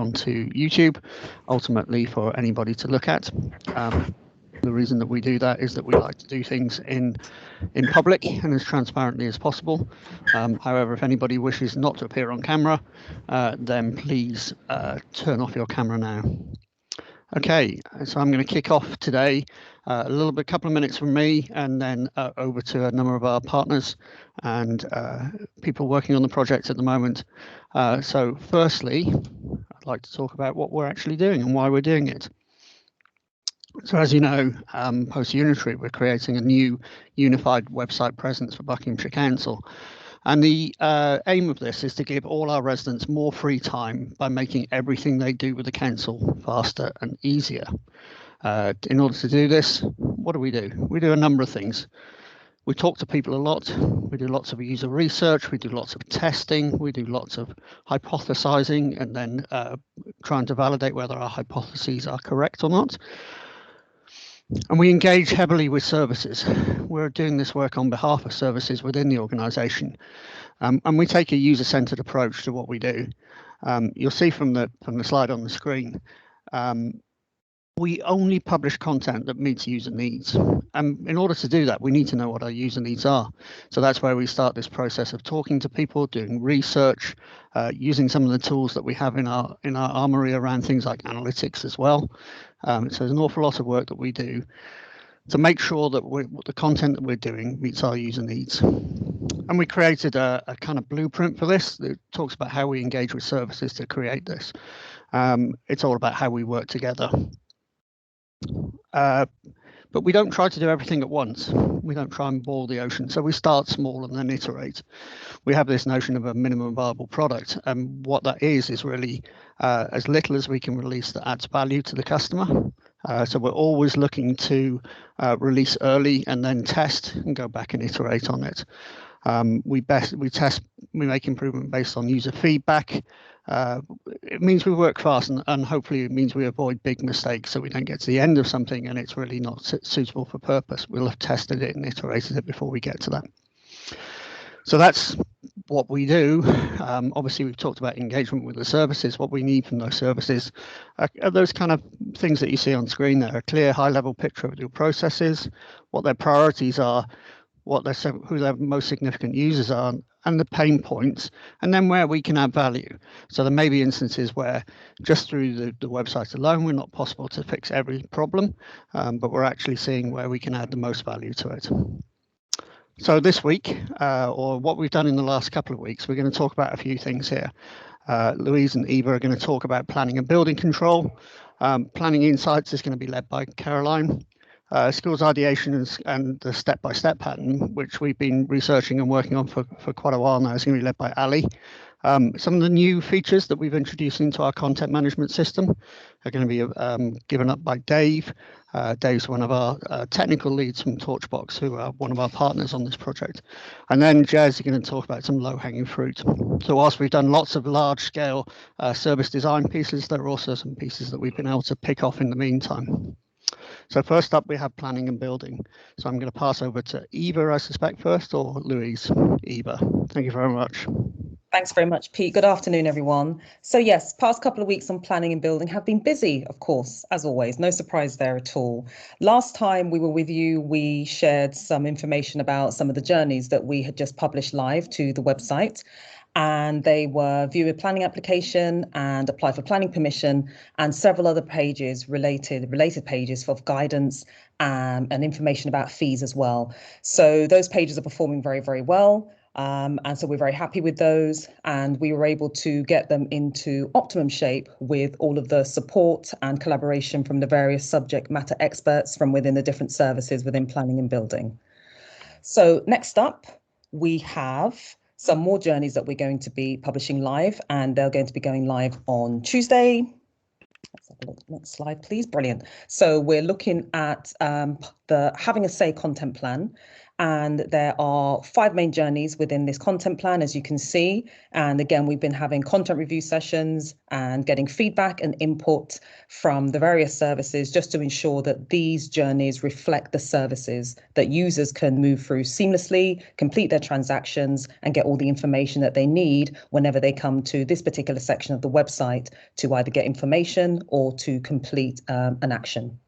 onto YouTube, ultimately for anybody to look at. The reason that we do that is that we like to do things in public and as transparently as possible. However, if anybody wishes not to appear on camera, then please turn off your camera now. Okay, so I'm going to kick off today, a couple of minutes from me, and then over to a number of our partners and people working on the project at the moment. So firstly, I'd like to talk about what we're actually doing and why we're doing it. So as you know, post-Unitary, we're creating a new unified website presence for Buckinghamshire Council. And the aim of this is to give all our residents more free time by making everything they do with the council faster and easier. In order to do this, what do? We do a number of things. We talk to people a lot. We do lots of user research. We do lots of testing. We do lots of hypothesizing and then trying to validate whether our hypotheses are correct or not. And we engage heavily with services. We're doing this work on behalf of services within the organisation, and we take a user-centred approach to what we do. You'll see from the slide on the screen, we only publish content that meets user needs. And in order to do that, we need to know what our user needs are. So that's where we start this process of talking to people, doing research, using some of the tools that we have in our armory around things like analytics as well. So there's an awful lot of work that we do to make sure that the content that we're doing meets our user needs. And we created a kind of blueprint for this that talks about how we engage with services to create this. It's all about how we work together. But we don't try to do everything at once. We don't try and boil the ocean. So we start small and then iterate. We have this notion of a minimum viable product. And what that is really as little as we can release that adds value to the customer. So we're always looking to release early and then test and go back and iterate on it. We make improvement based on user feedback. It means we work fast and hopefully it means we avoid big mistakes so we don't get to the end of something and it's really not suitable for purpose. We'll have tested it and iterated it before we get to that. So that's what we do. Obviously, we've talked about engagement with the services. What we need from those services are those kind of things that you see on screen there, a clear high-level picture of your processes, what their priorities are, who their most significant users are, and the pain points, and then where we can add value. So there may be instances where just through the website alone, we're not possible to fix every problem, but we're actually seeing where we can add the most value to it. So this week, or what we've done in the last couple of weeks, we're going to talk about a few things here. Louise and Eva are going to talk about planning and building control. Planning Insights is going to be led by Caroline. Skills ideation and the step-by-step pattern, which we've been researching and working on for quite a while now, is going to be led by Ali. Some of the new features that we've introduced into our content management system are going to be given up by Dave. Dave's one of our technical leads from Torchbox, who are one of our partners on this project. And then Jez is going to talk about some low-hanging fruit. So whilst we've done lots of large-scale service design pieces, there are also some pieces that we've been able to pick off in the meantime. So first up, we have planning and building. So I'm going to pass over to Eva, I suspect, first, or Louise. Eva, thank you very much. Thanks very much, Pete. Good afternoon, everyone. So yes, past couple of weeks on planning and building have been busy, of course, as always. No surprise there at all. Last time we were with you, we shared some information about some of the journeys that we had just published live to the website. And they were view a planning application and apply for planning permission and several other pages, related pages of guidance and information about fees as well. So those pages are performing very, very well. And so we're very happy with those, and we were able to get them into optimum shape with all of the support and collaboration from the various subject matter experts from within the different services within planning and building. So next up, we have some more journeys that we're going to be publishing live, and they're going to be going live on Tuesday. Let's have a look. Next slide, please. Brilliant. So we're looking at the Having a Say content plan. And there are 5 main journeys within this content plan, as you can see. And again, we've been having content review sessions and getting feedback and input from the various services just to ensure that these journeys reflect the services that users can move through seamlessly, complete their transactions, and get all the information that they need whenever they come to this particular section of the website to either get information or to complete an action.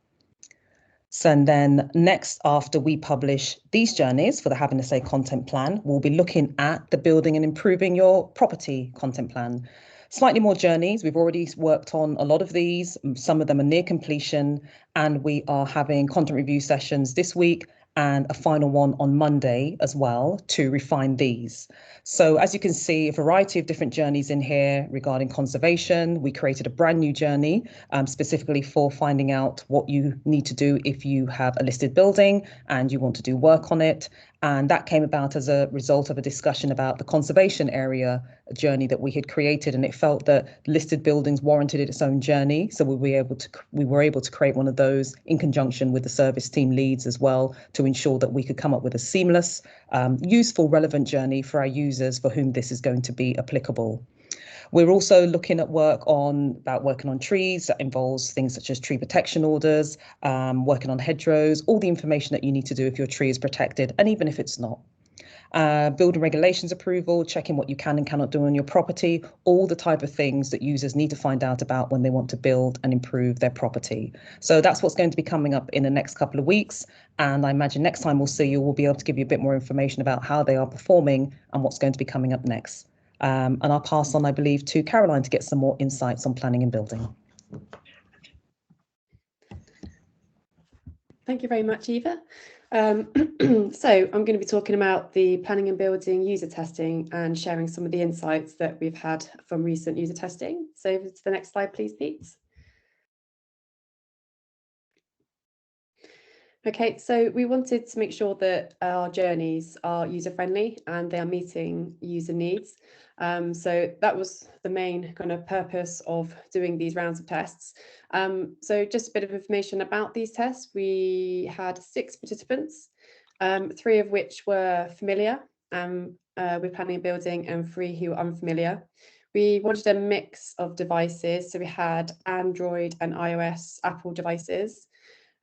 So, and then next, after we publish these journeys for the Having a Say content plan, we'll be looking at the building and improving your property content plan. Slightly more journeys. We've already worked on a lot of these. Some of them are near completion, and we are having content review sessions this week and a final one on Monday as well to refine these. So as you can see, a variety of different journeys in here regarding conservation. We created a brand new journey specifically for finding out what you need to do if you have a listed building and you want to do work on it. And that came about as a result of a discussion about the conservation area journey that we had created, and it felt that listed buildings warranted its own journey. So we were able to create one of those in conjunction with the service team leads as well to ensure that we could come up with a seamless, useful, relevant journey for our users for whom this is going to be applicable. We're also looking at working on trees. That involves things such as tree protection orders, working on hedgerows, all the information that you need to do if your tree is protected, and even if it's not. Building regulations approval, checking what you can and cannot do on your property, all the type of things that users need to find out about when they want to build and improve their property. So that's what's going to be coming up in the next couple of weeks. And I imagine next time we'll see you, we'll be able to give you a bit more information about how they are performing and what's going to be coming up next. And I'll pass on, I believe, to Caroline to get some more insights on planning and building. Thank you very much, Eva. So I'm going to be talking about the planning and building user testing and sharing some of the insights that we've had from recent user testing. So over to the next slide, please, Pete. Okay, so we wanted to make sure that our journeys are user-friendly and they are meeting user needs. So that was the main kind of purpose of doing these rounds of tests. So just a bit of information about these tests. We had 6 participants, 3 of which were familiar with planning and building and 3 who were unfamiliar. We wanted a mix of devices. So we had Android and iOS Apple devices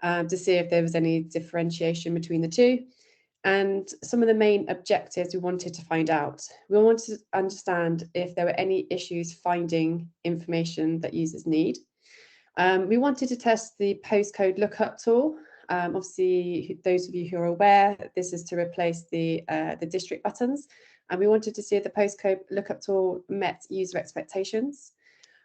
to see if there was any differentiation between the two. And some of the main objectives we wanted to find out. We wanted to understand if there were any issues finding information that users need. We wanted to test the postcode lookup tool. Obviously, those of you who are aware, this is to replace the district buttons. And we wanted to see if the postcode lookup tool met user expectations.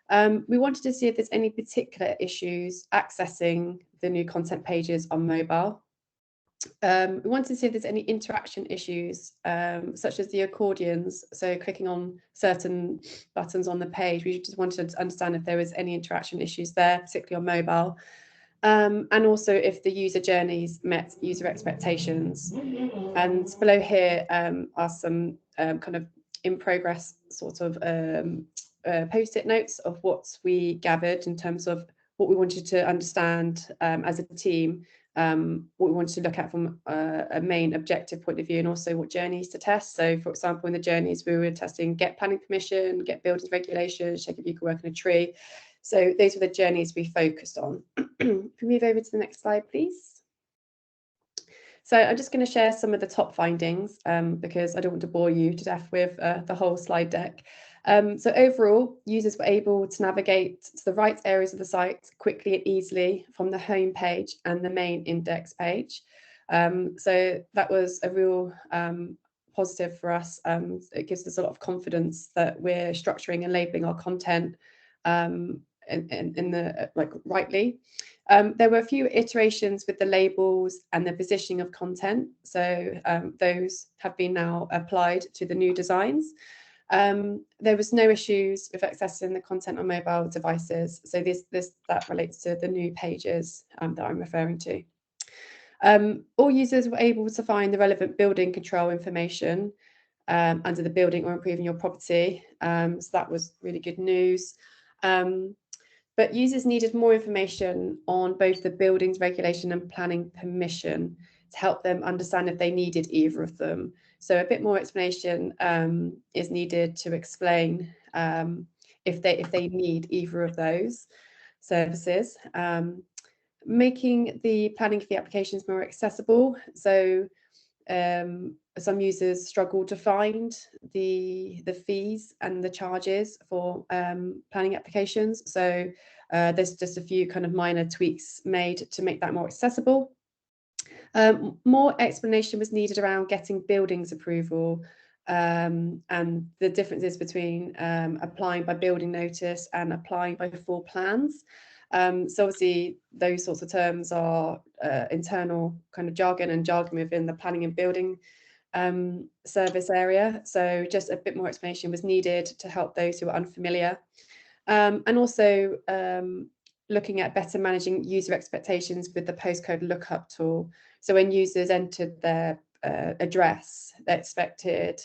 We wanted to see if there's any particular issues accessing the new content pages on mobile. We wanted to see if there's any interaction issues, such as the accordions. So clicking on certain buttons on the page, we just wanted to understand if there was any interaction issues there, particularly on mobile. And also if the user journeys met user expectations. And below here are some kind of in progress sort of post-it notes of what we gathered in terms of what we wanted to understand as a team, what we wanted to look at from a main objective point of view, and also what journeys to test. So for example, in the journeys, we were testing get planning permission, get buildings regulations, check if you can work in a tree. So those were the journeys we focused on. If we move over to the next slide, please. So I'm just going to share some of the top findings because I don't want to bore you to death with the whole slide deck. So overall, users were able to navigate to the right areas of the site quickly and easily from the home page and the main index page. So that was a real positive for us. It gives us a lot of confidence that we're structuring and labeling our content rightly. There were a few iterations with the labels and the positioning of content. So those have been now applied to the new designs. There was no issues with accessing the content on mobile devices. So that relates to the new pages that I'm referring to. All users were able to find the relevant building control information under the building or improving your property. So that was really good news. But users needed more information on both the buildings regulation and planning permission. to help them understand if they needed either of them. So a bit more explanation is needed to explain if they need either of those services. Making the planning for the applications more accessible. So some users struggle to find the fees and the charges for planning applications. So there's just a few kind of minor tweaks made to make that more accessible. More explanation was needed around getting buildings approval and the differences between applying by building notice and applying by full plans. So obviously those sorts of terms are internal kind of jargon and jargon within the planning and building service area. So just a bit more explanation was needed to help those who are unfamiliar. And also looking at better managing user expectations with the postcode lookup tool. So when users entered their address, they expected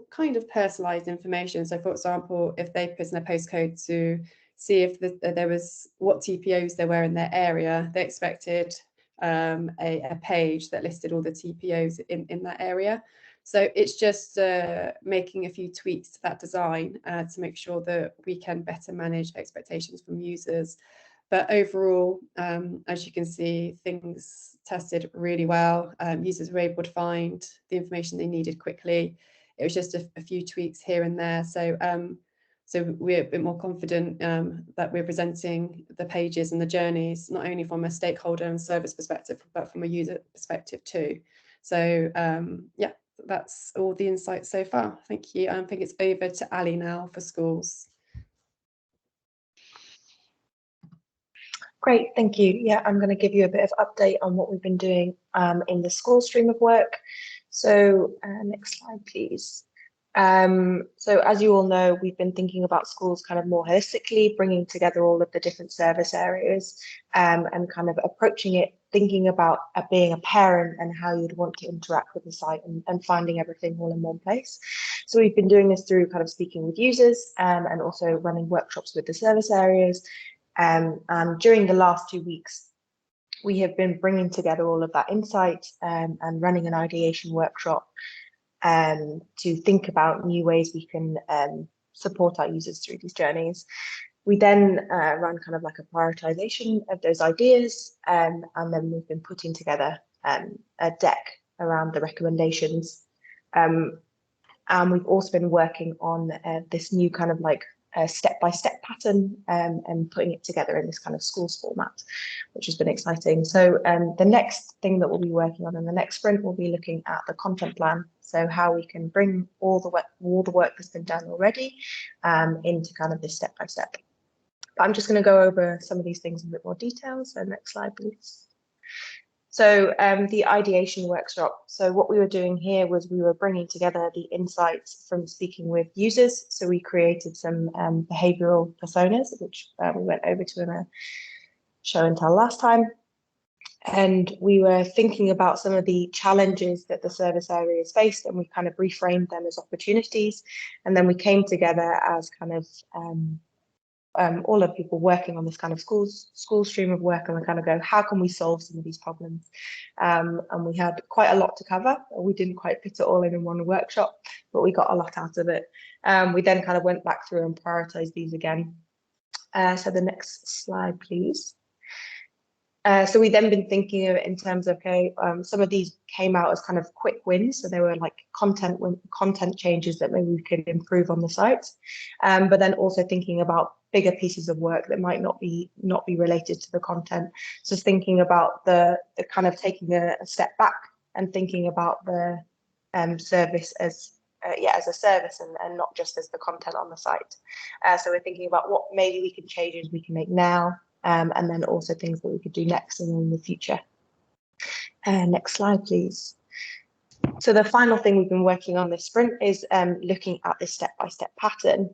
kind of personalized information. So for example, if they put in a postcode to see if there was what TPOs there were in their area, they expected a page that listed all the TPOs in that area. So it's just making a few tweaks to that design to make sure that we can better manage expectations from users. But overall, as you can see, things tested really well. Users were able to find the information they needed quickly. It was just a few tweaks here and there. So we're a bit more confident that we're presenting the pages and the journeys, not only from a stakeholder and service perspective, but from a user perspective too. So yeah, that's all the insights so far. Thank you. I think it's over to Ali now for schools. Great, thank you. Yeah, I'm going to give you a bit of update on what we've been doing in the school stream of work. So next slide, please. So as you all know, we've been thinking about schools kind of more holistically, bringing together all of the different service areas and kind of approaching it, thinking about being a parent and how you'd want to interact with the site and finding everything all in one place. So we've been doing this through kind of speaking with users and also running workshops with the service areas. And during the last 2 weeks, we have been bringing together all of that insight and running an ideation workshop to think about new ways we can support our users through these journeys. We then ran kind of like a prioritization of those ideas, and then we've been putting together a deck around the recommendations. And we've also been working on this new kind of like step-by-step pattern and putting it together in this kind of schools format, which has been exciting. So the next thing that we'll be working on in the next sprint, we'll be looking at the content plan. So how we can bring all the work that's been done already into kind of this step-by-step. But I'm just going to go over some of these things in a bit more detail. So next slide, please. So the ideation workshop. So what we were doing here was we were bringing together the insights from speaking with users. So we created some behavioural personas, which we went over to in a show and tell last time. And we were thinking about some of the challenges that the service areas faced, and we kind of reframed them as opportunities. And then we came together as kind of all of people working on this kind of school stream of work, and we kind of go, how can we solve some of these problems? And we had quite a lot to cover. We didn't quite fit it all in one workshop, but we got a lot out of it. We then kind of went back through and prioritized these again. So the next slide, please. So we then been thinking of it in terms of, okay, some of these came out as kind of quick wins. So they were like content changes that maybe we could improve on the site. But then also thinking about bigger pieces of work that might not be related to the content. So thinking about the kind of taking a step back and thinking about the service as a service and not just as the content on the site. So we're thinking about what maybe we can changes we can make now. And then also things that we could do next and in the future. Next slide, please. So the final thing we've been working on this sprint is looking at this step-by-step pattern.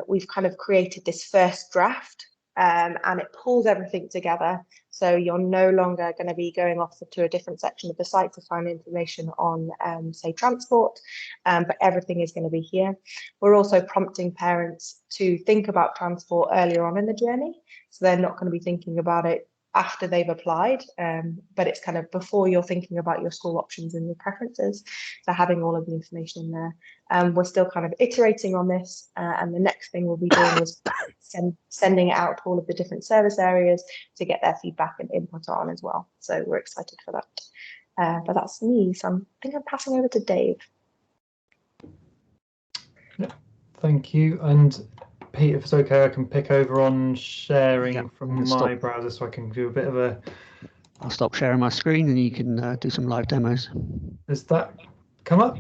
We've kind of created this first draft and it pulls everything together. So you're no longer going to be going off to a different section of the site to find information on, say, transport, but everything is going to be here. We're also prompting parents to think about transport earlier on in the journey. So they're not going to be thinking about it after they've applied, but it's kind of before you're thinking about your school options and your preferences. So having all of the information in there. We're still kind of iterating on this, and the next thing we'll be doing is sending it out to all of the different service areas to get their feedback and input on as well. So we're excited for that. But that's me, so I think I'm passing over to Dave. Yeah, thank you. And Pete, if it's okay, I can pick over on sharing from my browser, so I can do a bit of a... I'll stop sharing my screen and you can do some live demos. Does that come up?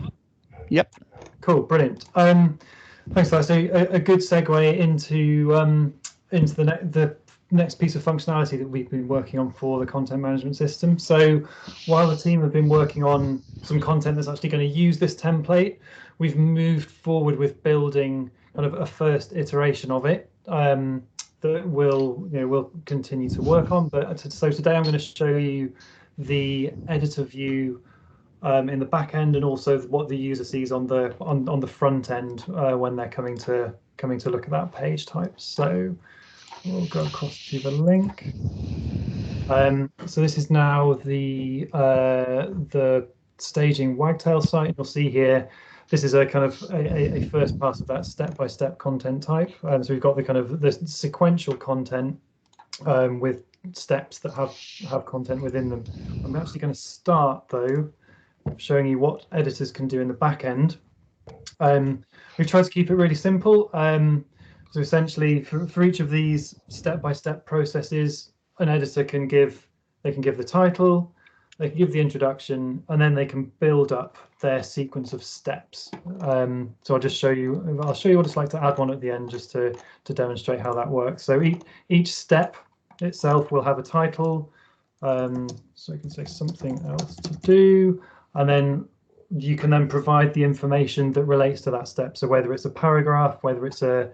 Yep. Cool, brilliant. Thanks for that. So a good segue into the next piece of functionality that we've been working on for the content management system. So while the team have been working on some content that's actually going to use this template, we've moved forward with building kind of a first iteration of it that we'll continue to work on. But so today I'm going to show you the editor view in the back end, and also what the user sees on the front end when they're coming to look at that page type. So we'll go across to the link. So this is now the staging Wagtail site. You'll see here, this is a kind of a first pass of that step-by-step content type. So we've got the kind of the sequential content with steps that have content within them. I'm actually going to start though showing you what editors can do in the back end. We've tried to keep it really simple. So essentially, for each of these step-by-step processes, an editor can give the title, they can give the introduction, and then they can build up their sequence of steps. So I'll show you what it's like to add one at the end, just to demonstrate how that works. So each step itself will have a title. So I can say something else to do, and then you can then provide the information that relates to that step. So whether it's a paragraph, whether it's an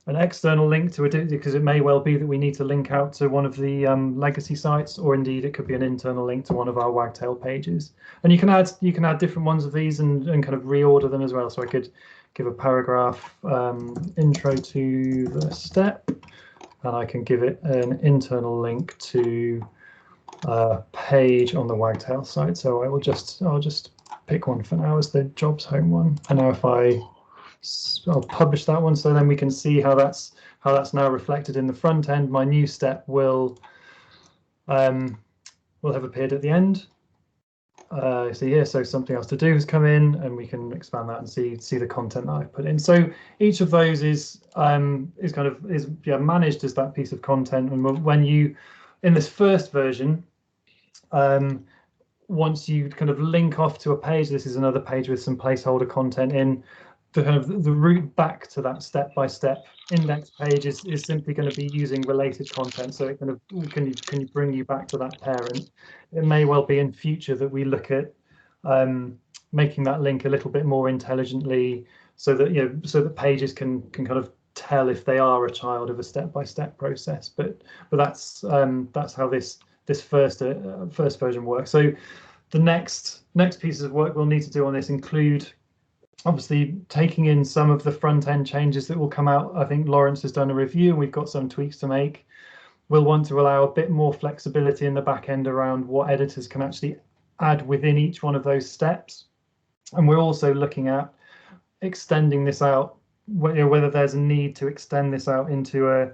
external link to it, because it may well be that we need to link out to one of the legacy sites, or indeed it could be an internal link to one of our Wagtail pages. And you can add different ones of these and kind of reorder them as well. So I could give a paragraph intro to the step, and I can give it an internal link to a page on the Wagtail site. So I'll just pick one for now as the jobs home one. And now if I'll publish that one, so then we can see how that's now reflected in the front end. My new step will have appeared at the end. See here, so something else to do has come in, and we can expand that and see the content that I've put in. So each of those is managed as that piece of content. And when you, in this first version, once you kind of link off to a page, this is another page with some placeholder content in. The route back to that step-by-step index page is simply going to be using related content. So it kind of can bring you back to that parent. It may well be in future that we look at making that link a little bit more intelligently, so that pages can kind of tell if they are a child of a step-by-step process. But that's how this first version works. So the next pieces of work we'll need to do on this include, obviously, taking in some of the front end changes that will come out. I think Lawrence has done a review and we've got some tweaks to make. We'll want to allow a bit more flexibility in the back end around what editors can actually add within each one of those steps. And we're also looking at extending this out, whether there's a need to extend this out into a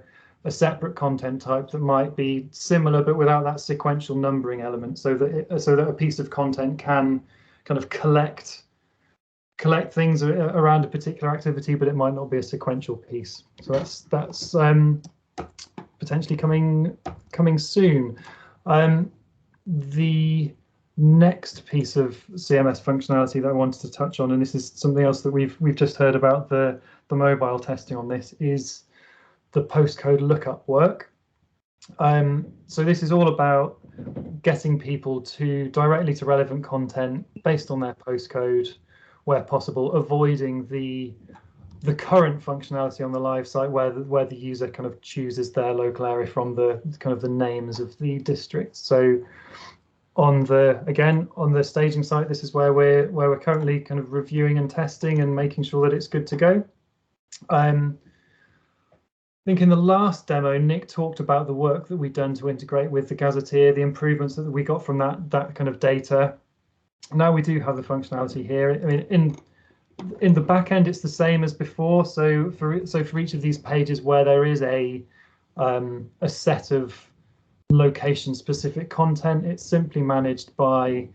separate content type that might be similar but without that sequential numbering element, so that a piece of content can kind of collect things around a particular activity, but it might not be a sequential piece. So that's potentially coming soon. The next piece of CMS functionality that I wanted to touch on, and this is something else that we've just heard about the mobile testing on this, is the postcode lookup work. So this is all about getting people directly to relevant content based on their postcode, where possible, avoiding the current functionality on the live site where the user kind of chooses their local area from the kind of the names of the districts. So on the staging site, this is where we're currently kind of reviewing and testing and making sure that it's good to go. think in the last demo, Nick talked about the work that we've done to integrate with the gazetteer, the improvements that we got from that kind of data. Now we do have the functionality here. I mean, in the back end, it's the same as before. So for each of these pages where there is a set of location-specific content, it's simply managed by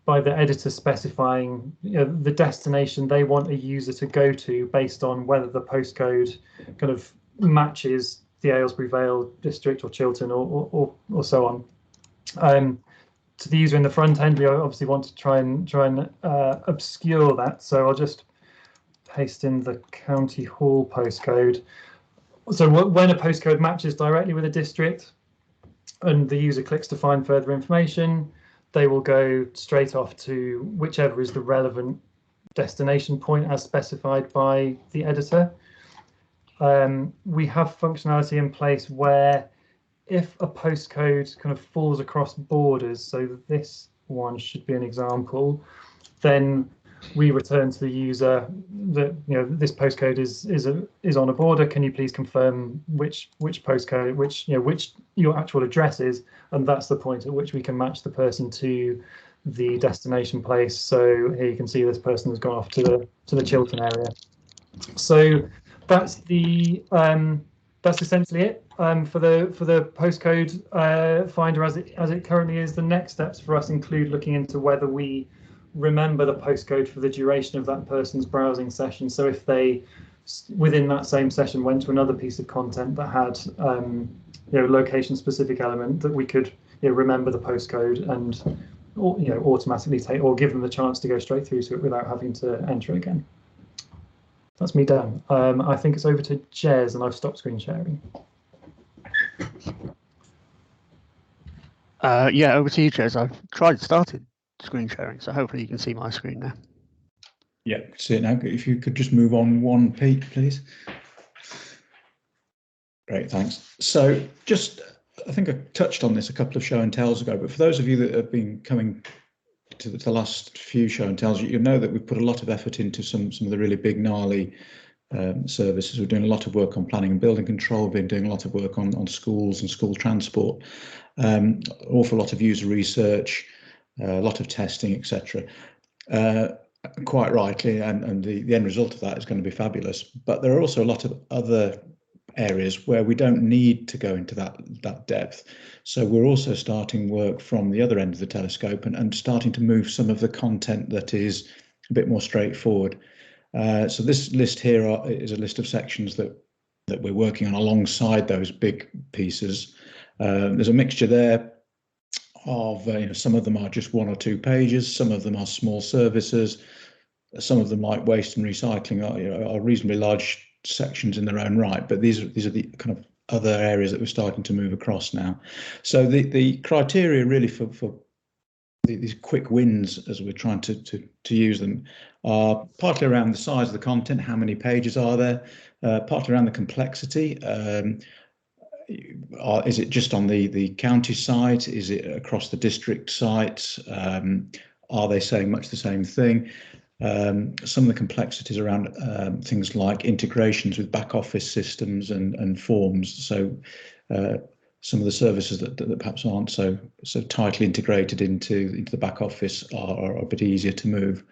the editor specifying, you know, the destination they want a user to go to based on whether the postcode kind of matches the Aylesbury Vale district or Chiltern or so on. To the user in the front end, we obviously want to try and obscure that. So I'll just paste in the County Hall postcode. So when a postcode matches directly with a district and the user clicks to find further information, they will go straight off to whichever is the relevant destination point as specified by the editor. We have functionality in place where if a postcode kind of falls across borders, so this one should be an example, then we return to the user that, you know, this postcode is on a border. Can you please confirm which postcode, which your actual address is? And that's the point at which we can match the person to the destination place. So here you can see this person has gone off to the Chiltern area. So that's essentially it for the postcode finder as it currently is. The next steps for us include looking into whether we remember the postcode for the duration of that person's browsing session. So if they within that same session went to another piece of content that had location specific element, that we could remember the postcode and automatically take or give them the chance to go straight through to it without having to enter it again. That's me done. I think it's over to Jez, and I've stopped screen sharing. Yeah, over to you, Jez. I've started screen sharing, so hopefully you can see my screen now. Yeah, see it now. If you could just move on one, Pete, please. Great, thanks. So just, I think I touched on this a couple of show and tells ago, but for those of you that have been coming to the last few show and tells, you know that we've put a lot of effort into some of the really big gnarly services. We're doing a lot of work on planning and building control. We've been doing a lot of work on schools and school transport, awful lot of user research, a lot of testing, etc. Quite rightly, and the end result of that is going to be fabulous. But there are also a lot of other areas where we don't need to go into that depth. So we're also starting work from the other end of the telescope and starting to move some of the content that is a bit more straightforward. So this list here is a list of sections that we're working on alongside those big pieces. There's a mixture there of some of them are just 1 or 2 pages, some of them are small services, some of them, like waste and recycling, are reasonably large sections in their own right, but these are the kind of other areas that we're starting to move across now. So the criteria really for these quick wins, as we're trying to use them, are partly around the size of the content, how many pages are there, partly around the complexity. Is it just on the county site? Is it across the district sites? Are they saying much the same thing? Some of the complexities around things like integrations with back office systems and forms. So some of the services that perhaps aren't so tightly integrated into the back office are a bit easier to move.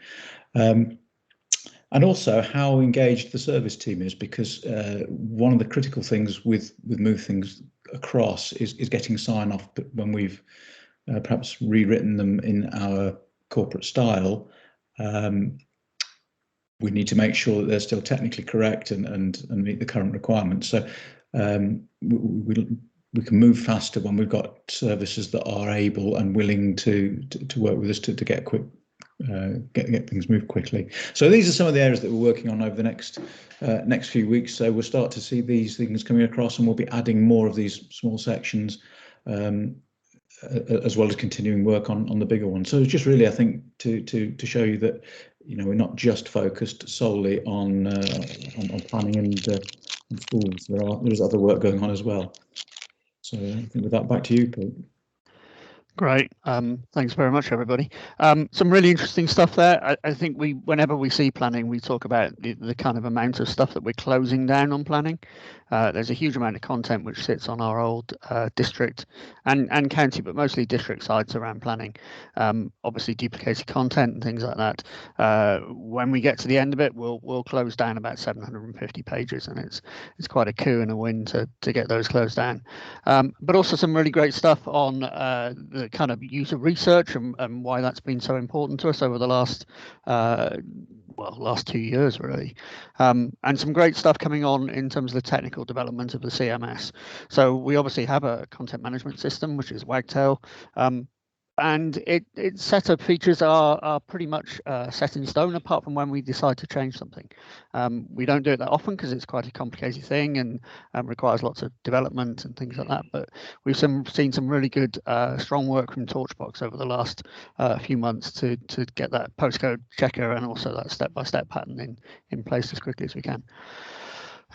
And also how engaged the service team is, because one of the critical things with move things across is getting sign off. But when we've perhaps rewritten them in our corporate style, we need to make sure that they're still technically correct and meet the current requirements. So we can move faster when we've got services that are able and willing to work with us to get quick. Get things moved quickly. So these are some of the areas that we're working on over the next few weeks. So we'll start to see these things coming across, and we'll be adding more of these small sections, as well as continuing work on the bigger ones. So it's just really, I think, to show you that we're not just focused solely on planning and schools. There's other work going on as well. So I think with that, back to you, Pete. Great. Thanks very much, everybody. Some really interesting stuff there. I think whenever we see planning, we talk about the kind of amount of stuff that we're closing down on planning. There's a huge amount of content which sits on our old district and county, but mostly district sites around planning. Obviously, duplicated content and things like that. When we get to the end of it, we'll close down about 750 pages, and it's quite a coup and a win to get those closed down. But also some really great stuff on the kind of user research and why that's been so important to us over the last 2 years, really. And some great stuff coming on in terms of the technical development of the CMS. So we obviously have a content management system, which is Wagtail. And its setup features are pretty much set in stone, apart from when we decide to change something. We don't do it that often because it's quite a complicated thing and requires lots of development and things like that. But we've seen some really good, strong work from Torchbox over the last few months to get that postcode checker and also that step-by-step pattern in place as quickly as we can.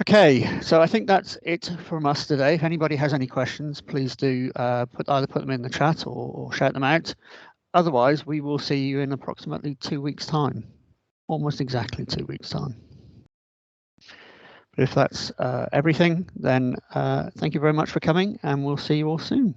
Okay, so I think that's it from us today. If anybody has any questions, please do either put them in the chat or shout them out. Otherwise, we will see you in approximately 2 weeks' time, almost exactly 2 weeks' time. But if that's everything, then thank you very much for coming, and we'll see you all soon.